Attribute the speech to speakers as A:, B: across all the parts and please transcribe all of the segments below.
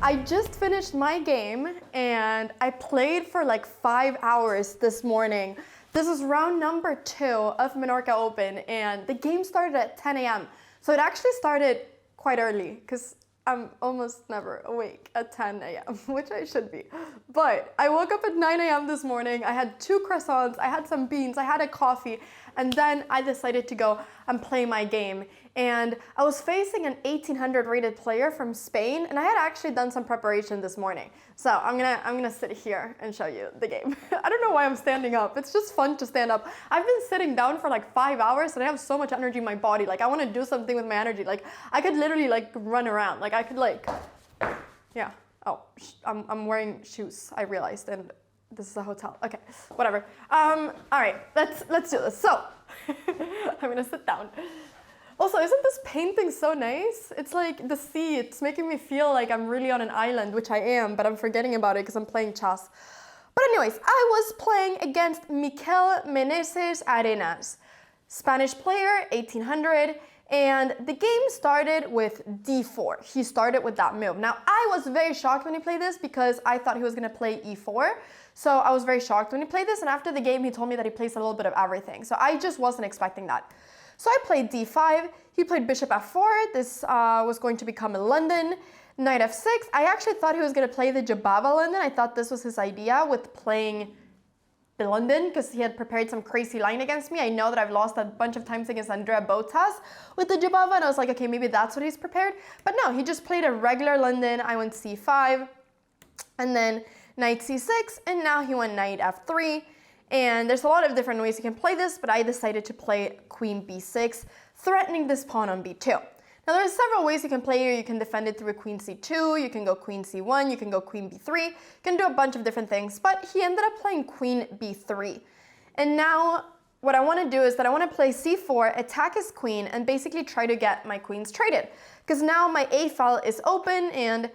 A: I just finished my game and I played for like 5 hours this morning. This is round number 2 of Menorca Open and the game started at 10 a.m. So it actually started quite early because I'm almost never awake at 10 a.m., which I should be. But I woke up at 9 a.m. this morning. I had 2 croissants, I had some beans, I had a coffee, and then I decided to go and play my game. And I was facing an 1800 rated player from Spain, and I had actually done some preparation this morning. So I'm gonna sit here and show you the game. I don't know why I'm standing up. It's just fun to stand up. I've been sitting down for like 5 hours and I have so much energy in my body. Like I want to do something with my energy. Like I could literally like run around. Like I could like, yeah. Oh, I'm wearing shoes, I realized, and this is a hotel. Okay, whatever. All right, let's do this. So I'm gonna sit down. Also, isn't this painting so nice? It's like the sea, it's making me feel like I'm really on an island, which I am, but I'm forgetting about it because I'm playing chess. But anyways, I was playing against Miquel Meneses Arenas, Spanish player, 1800, and the game started with d4. He started with that move. Now, I was very shocked when he played this because I thought he was gonna play e4. So I was very shocked when he played this, and after the game, he told me that he plays a little bit of everything. So I just wasn't expecting that. So I played d5, he played bishop f4, this was going to become a London, knight f6. I actually thought he was going to play the Jabava London. I thought this was his idea with playing the London because he had prepared some crazy line against me. I know that I've lost a bunch of times against Andrea Botas with the Jabava, and I was like, okay, maybe that's what he's prepared. But no, he just played a regular London. I went c5, and then knight c6, and now he went knight f3. And there's a lot of different ways you can play this, but I decided to play queen b6, threatening this pawn on b2. Now there's several ways you can play here. You can defend it through queen c2, you can go queen c1, you can go queen b3, you can do a bunch of different things, but he ended up playing queen b3. And now what I want to do is that I want to play c4, attack his queen, and basically try to get my queens traded. Because now my a file is open, and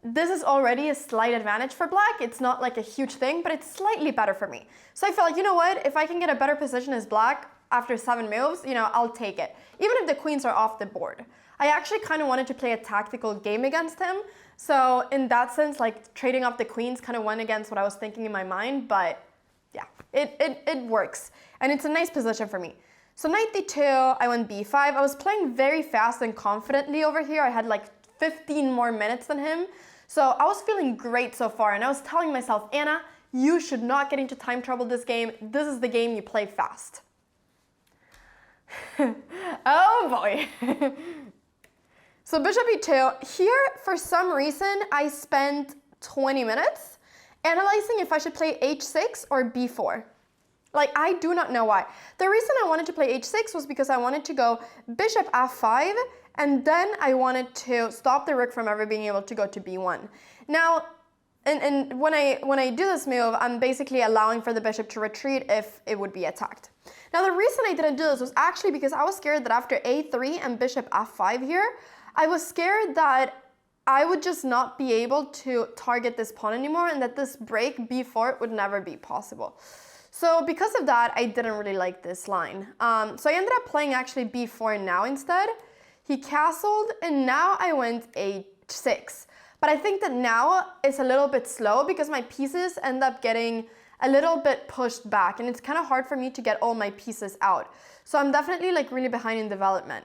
A: this is already a slight advantage for black. It's not like a huge thing, but it's slightly better for me. So I felt like, you know what, if I can get a better position as black after 7 moves, you know, I'll take it. Even if the queens are off the board. I actually kind of wanted to play a tactical game against him. So in that sense, like trading off the queens kind of went against what I was thinking in my mind, but yeah, it works. And it's a nice position for me. So knight d2, I went b5. I was playing very fast and confidently over here. I had like 15 more minutes than him. So I was feeling great so far, and I was telling myself, Anna, you should not get into time trouble this game. This is the game you play fast. Oh boy. So bishop e2. Here, for some reason, I spent 20 minutes analyzing if I should play h6 or b4. Like, I do not know why. The reason I wanted to play h6 was because I wanted to go bishop f5, and then I wanted to stop the rook from ever being able to go to b1. Now, and when I do this move, I'm basically allowing for the bishop to retreat if it would be attacked. Now, the reason I didn't do this was actually because I was scared that after a3 and bishop f5 here, I was scared that I would just not be able to target this pawn anymore, and that this break b4 would never be possible. So because of that, I didn't really like this line. So I ended up playing actually b4 now instead. He castled, and now I went h6. But I think that now it's a little bit slow because my pieces end up getting a little bit pushed back, and it's kind of hard for me to get all my pieces out. So I'm definitely like really behind in development.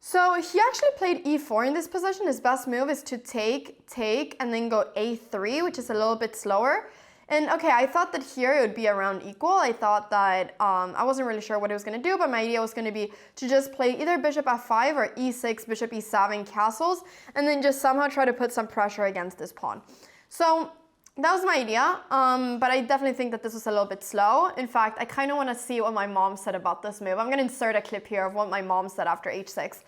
A: So he actually played e4 in this position. His best move is to take, and then go a3, which is a little bit slower. And okay, I thought that here it would be around equal. I thought that I wasn't really sure what he was going to do, but my idea was going to be to just play either bishop f5 or e6, bishop e7 castles, and then just somehow try to put some pressure against this pawn. So that was my idea, but I definitely think that this was a little bit slow. In fact, I kind of want to see what my mom said about this move. I'm going to insert a clip here of what my mom said after h6.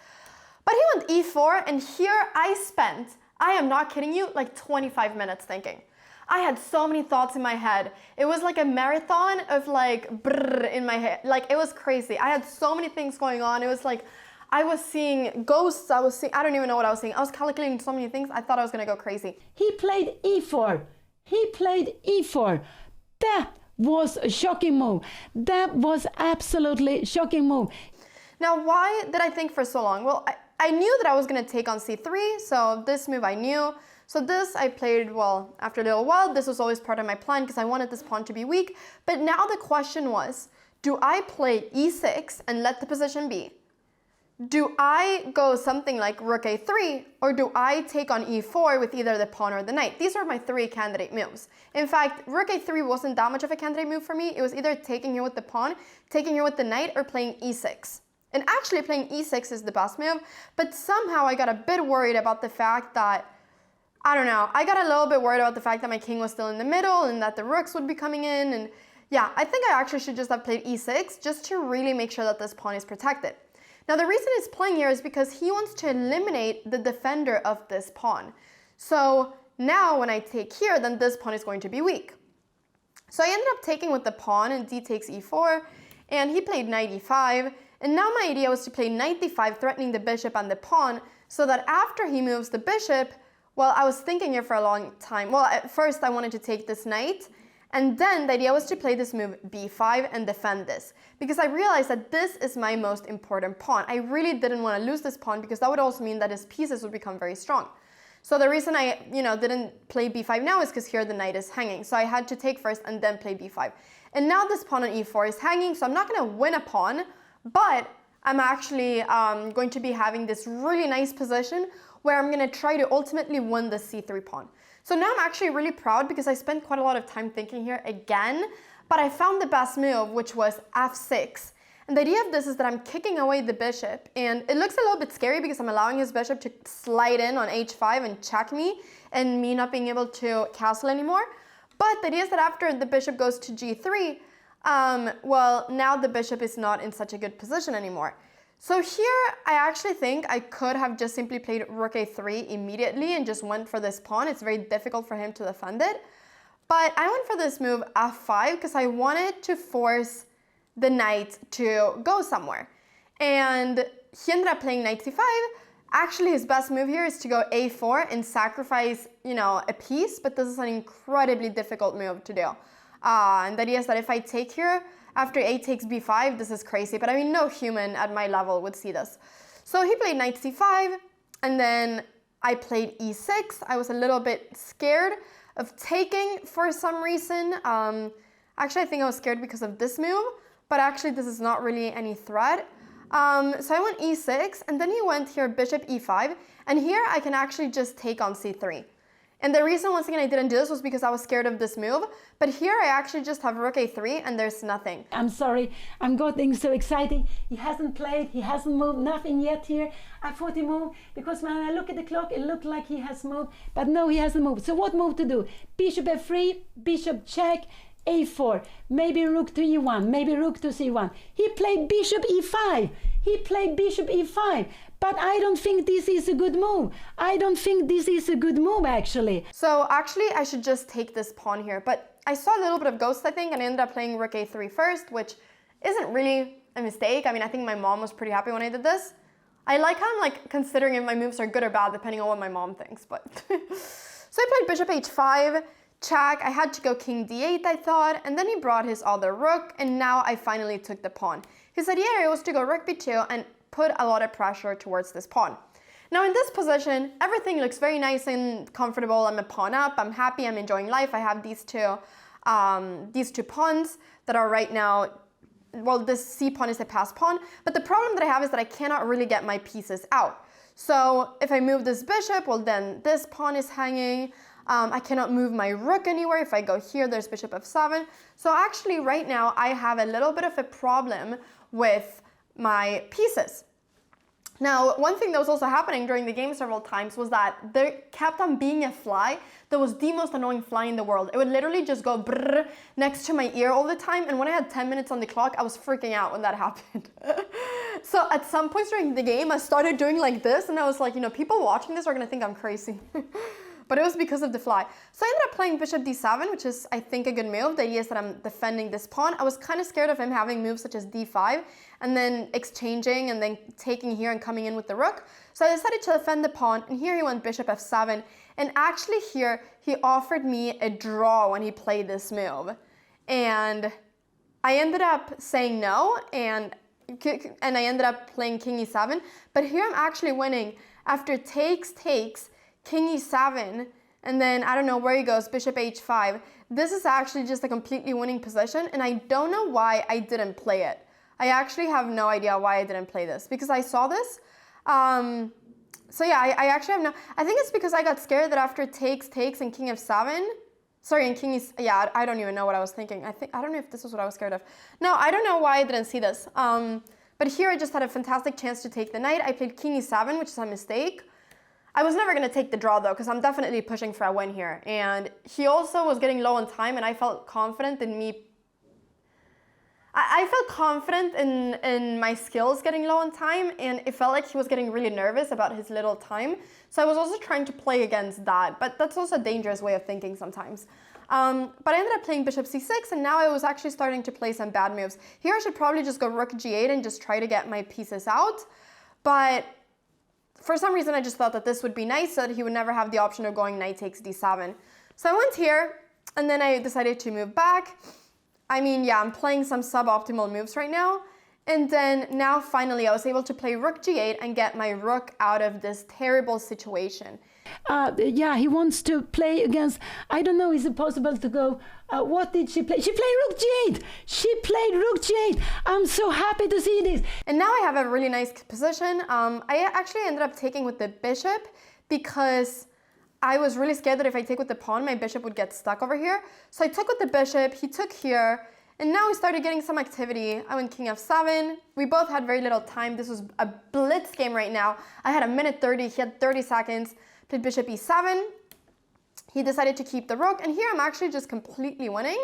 A: But he went e4, and here I spent, I am not kidding you, like 25 minutes thinking. I had so many thoughts in my head. It was like a marathon of like brrr in my head. Like, it was crazy. I had so many things going on. It was like I was seeing ghosts. I don't even know what I was seeing. I was calculating so many things. I thought I was going to go crazy.
B: He played e4. He played e4. That was a shocking move. That was absolutely shocking move.
A: Now, why did I think for so long? Well, I knew that I was going to take on c3, so this move I knew. So this I played, well, after a little while. This was always part of my plan because I wanted this pawn to be weak. But now the question was, do I play e6 and let the position be? Do I go something like rook a3, or do I take on e4 with either the pawn or the knight? These are my three candidate moves. In fact, rook a3 wasn't that much of a candidate move for me. It was either taking here with the pawn, taking here with the knight, or playing e6. And actually playing e6 is the best move, but somehow I got a bit worried about the fact that, I don't know, I got a little bit worried about the fact that my king was still in the middle and that the rooks would be coming in. And yeah, I think I actually should just have played e6 just to really make sure that this pawn is protected. Now the reason he's playing here is because he wants to eliminate the defender of this pawn. So now when I take here, then this pawn is going to be weak. So I ended up taking with the pawn, and d takes e4, and he played knight e5. And now my idea was to play knight d5, threatening the bishop and the pawn, so that after he moves the bishop, well, I was thinking here for a long time. Well, at first I wanted to take this knight, and then the idea was to play this move b5 and defend this, because I realized that this is my most important pawn. I really didn't want to lose this pawn because that would also mean that his pieces would become very strong. So the reason I, didn't play b5 now is because here the knight is hanging. So I had to take first and then play b5. And now this pawn on e4 is hanging, so I'm not going to win a pawn, but I'm actually going to be having this really nice position where I'm going to try to ultimately win the c3 pawn. So now I'm actually really proud because I spent quite a lot of time thinking here again, but I found the best move, which was f6. And the idea of this is that I'm kicking away the bishop, and it looks a little bit scary because I'm allowing his bishop to slide in on h5 and check me, and me not being able to castle anymore. But the idea is that after the bishop goes to g3, well, now the bishop is not in such a good position anymore. So here, I actually think I could have just simply played rook a3 immediately and just went for this pawn. It's very difficult for him to defend it. But I went for this move f5 because I wanted to force the knight to go somewhere. And he ended up playing knight c5. Actually, his best move here is to go a4 and sacrifice, a piece, but this is an incredibly difficult move to do. And the idea is that if I take here, after a takes b5, this is crazy, but I mean, no human at my level would see this. So he played knight c5, and then I played e6. I was a little bit scared of taking for some reason. Actually, I think I was scared because of this move, but actually this is not really any threat. So I went e6, and then he went here bishop e5, and here I can actually just take on c3. And the reason, once again, I didn't do this was because I was scared of this move. But here I actually just have rook a3 and there's nothing.
B: I'm sorry, I'm getting so exciting. He hasn't played, he hasn't moved, nothing yet here. I thought he moved because when I look at the clock, it looked like he has moved. But no, he hasn't moved. So what move to do? Bishop f3, bishop check, a4, maybe rook to e1, maybe rook to c1. He played bishop e5. He played bishop e5. But I don't think this is a good move. I don't think this is a good move, actually.
A: So actually, I should just take this pawn here. But I saw a little bit of ghost, I think, and I ended up playing rook a3 first, which isn't really a mistake. I mean, I think my mom was pretty happy when I did this. I like how I'm considering if my moves are good or bad, depending on what my mom thinks. But so I played bishop h5, check. I had to go king d8, I thought, and then he brought his other rook, and now I finally took the pawn. His idea here was to go rook b2 and put a lot of pressure towards this pawn. Now in this position, everything looks very nice and comfortable. I'm a pawn up, I'm happy, I'm enjoying life. I have these two pawns that are right now, well, this c pawn is a passed pawn, but the problem that I have is that I cannot really get my pieces out. So if I move this bishop, well then this pawn is hanging. I cannot move my rook anywhere. If I go here, there's bishop f7. So actually right now I have a little bit of a problem with my pieces. Now, one thing that was also happening during the game several times was that there kept on being a fly that was the most annoying fly in the world. It would literally just go brrr next to my ear all the time, and when I had 10 minutes on the clock, I was freaking out when that happened. So at some points during the game, I started doing like this, and I was like, people watching this are gonna think I'm crazy. But it was because of the fly. So I ended up playing bishop d7, which is, I think, a good move. The idea is that I'm defending this pawn. I was kind of scared of him having moves such as d5, and then exchanging, and then taking here and coming in with the rook. So I decided to defend the pawn, and here he went bishop f7. And actually here, he offered me a draw when he played this move. And I ended up saying no, and and I ended up playing king e7. But here I'm actually winning after takes, king e7, and then I don't know where he goes, bishop h5. This is actually just a completely winning position, and I don't know why I didn't play it. I actually have no idea why I didn't play this, because I saw this. So yeah, I actually have no, I think it's because I got scared that after takes and king f7, sorry, and king is, yeah, I don't even know what I was thinking. I don't know if this was what I was scared of. No, I don't know why I didn't see this. But here I just had a fantastic chance to take the knight. I played king e7, which is a mistake. I was never going to take the draw though, because I'm definitely pushing for a win here. And he also was getting low on time, and I felt confident in me. I felt confident in my skills getting low on time, and it felt like he was getting really nervous about his little time. So I was also trying to play against that, but that's also a dangerous way of thinking sometimes. But I ended up playing bishop c6, and now I was actually starting to play some bad moves. Here I should probably just go rook g8 and just try to get my pieces out. But for some reason I just thought that this would be nice so that he would never have the option of going knight takes d7. So I went here, and then I decided to move back. I mean, yeah, I'm playing some suboptimal moves right now. And then now finally I was able to play rook g8 and get my rook out of this terrible situation.
B: Yeah, he wants to play against, I don't know, is it possible to go, what did she play? She played rook g8. She played rook g8. I'm so happy to see this.
A: And now I have a really nice position. I actually ended up taking with the bishop because I was really scared that if I take with the pawn, my bishop would get stuck over here. So I took with the bishop, he took here, and now we started getting some activity. I went king f7. We both had very little time. This was a blitz game right now. I had a minute 30, he had 30 seconds. Played bishop e7. He decided to keep the rook, and here I'm actually just completely winning.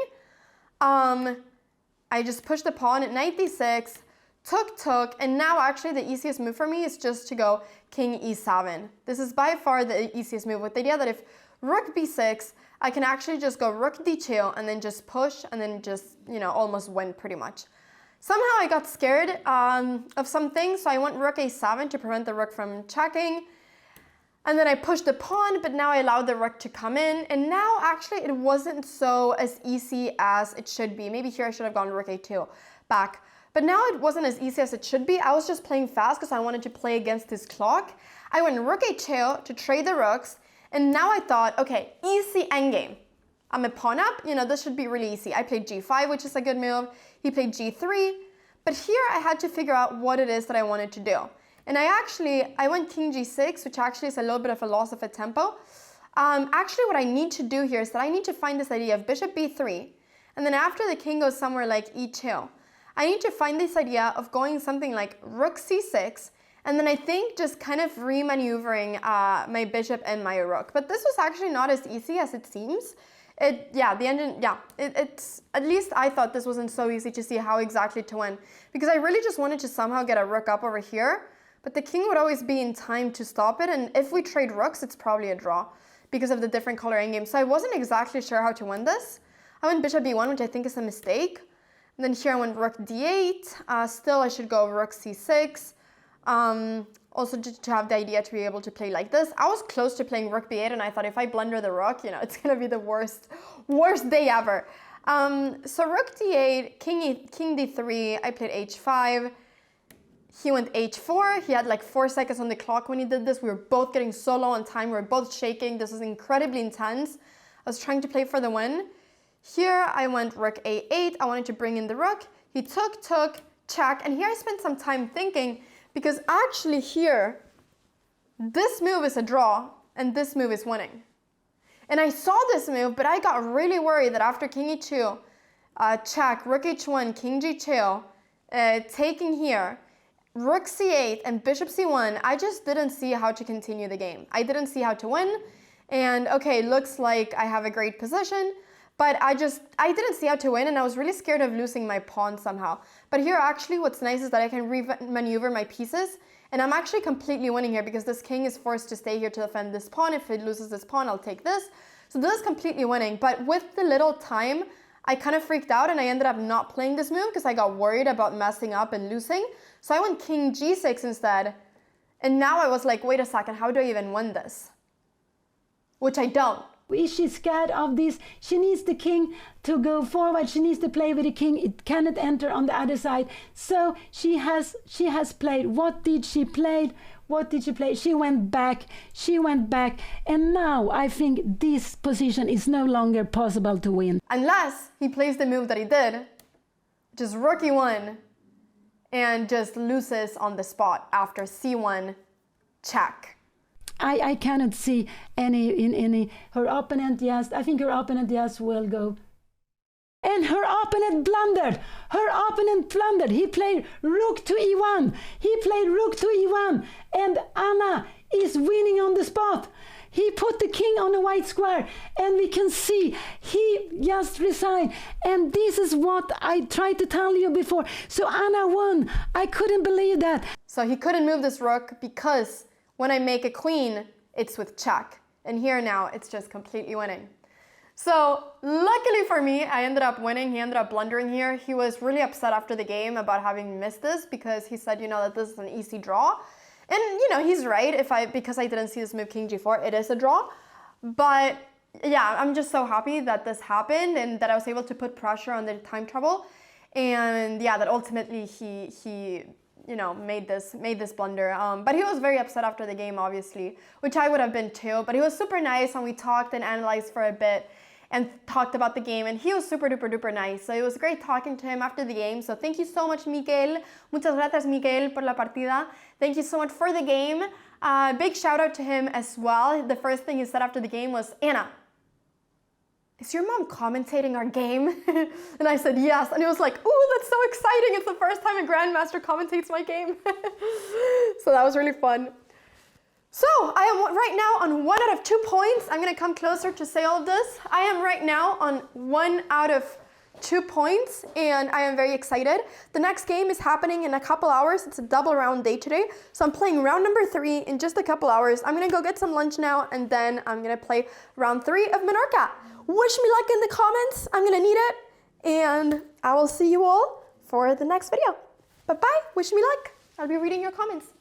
A: I just pushed the pawn at knight d6, took, and now actually the easiest move for me is just to go king e7. This is by far the easiest move, with the idea that if rook b6, I can actually just go rook d2 and then just push and then just, you know, almost win pretty much. Somehow I got scared of some things, so I went rook a7 to prevent the rook from checking. And then I pushed the pawn, but now I allowed the rook to come in. And now actually it wasn't so as easy as it should be. Maybe here I should have gone rook a2 back. But now it wasn't as easy as it should be. I was just playing fast because I wanted to play against his clock. I went rook a2 to trade the rooks. And now I thought, okay, easy endgame. I'm a pawn up, you know, this should be really easy. I played g5, which is a good move. He played g3. But here I had to figure out what it is that I wanted to do. And I went king g6, which actually is a little bit of a loss of a tempo. Actually, what I need to do here is that I need to find this idea of bishop b3. And then after the king goes somewhere like e2, I need to find this idea of going something like rook c6. And then I think just kind of re-maneuvering my bishop and my rook. But this was actually not as easy as it seems. It's, at least I thought this wasn't so easy to see how exactly to win. Because I really just wanted to somehow get a rook up over here. But the king would always be in time to stop it, and if we trade rooks, it's probably a draw because of the different color endgame. So I wasn't exactly sure how to win this. I went bishop b1, which I think is a mistake. And then here I went rook d8. Still, I should go rook c6. Also to have the idea to be able to play like this. I was close to playing rook b8, and I thought if I blunder the rook, you know, it's going to be the worst day ever. So rook d8, king d3, I played h5. He went h4. He had like 4 seconds on the clock when he did this. We were both getting so low on time. We were both shaking. This was incredibly intense. I was trying to play for the win. Here I went rook a8. I wanted to bring in the rook. He took, check. And here I spent some time thinking, because actually here, this move is a draw and this move is winning. And I saw this move, but I got really worried that after king e2, check, rook h1, king g2, taking here, rook c8 and bishop c1, I just didn't see how to continue the game. I didn't see how to win. And okay, looks like I have a great position, but I didn't see how to win, and I was really scared of losing my pawn somehow. But here actually what's nice is that I can re-maneuver my pieces, and I'm actually completely winning here because this king is forced to stay here to defend this pawn. If it loses this pawn, I'll take this. So this is completely winning, but with the little time, I kind of freaked out and I ended up not playing this move because I got worried about messing up and losing. So I went king g6 instead. And now I was like, wait a second, how do I even win this? Which I don't.
B: Is she scared of this? She needs the king to go forward. She needs to play with the king. It cannot enter on the other side. So she has played. What did she play? What did she play? She went back. She went back. And now I think this position is no longer possible to win.
A: Unless he plays the move that he did, which is rook e1, and just loses on the spot after c1 check.
B: I cannot see any her opponent. Yes, I think her opponent will go. And her opponent blundered. Her opponent blundered. He played rook to e1. He played rook to e1. And Anna is winning on the spot. He put the king on a white square. And we can see he just resigned. And this is what I tried to tell you before. So Anna won. I couldn't believe that.
A: So he couldn't move this rook because when I make a queen, it's with check. And here now, it's just completely winning. So luckily for me, I ended up winning. He ended up blundering here. He was really upset after the game about having missed this because he said, that this is an easy draw. And, he's right. Because I didn't see this move king g4, it is a draw. But yeah, I'm just so happy that this happened and that I was able to put pressure on the time trouble. And yeah, that ultimately he made this blunder. But he was very upset after the game, obviously, which I would have been too. But he was super nice, and we talked and analyzed for a bit and talked about the game, and he was super duper duper nice. So it was great talking to him after the game. So thank you so much, Miguel. Muchas gracias, Miguel, por la partida. Thank you so much for the game. Big shout out to him as well. The first thing he said after the game was, Anna, is your mom commentating our game? And I said, yes. And it was like, ooh, that's so exciting. It's the first time a grandmaster commentates my game. So that was really fun. So I am right now on 1 out of 2 points. I'm gonna come closer to say all of this. I am right now on 1 out of 2 points, and I am very excited. The next game is happening in a couple hours. It's a double round day today. So I'm playing round number 3 in just a couple hours. I'm gonna go get some lunch now, and then I'm gonna play round 3 of Menorca. Wish me luck in the comments. I'm gonna need it. And I will see you all for the next video. Bye-bye. Wish me luck. I'll be reading your comments.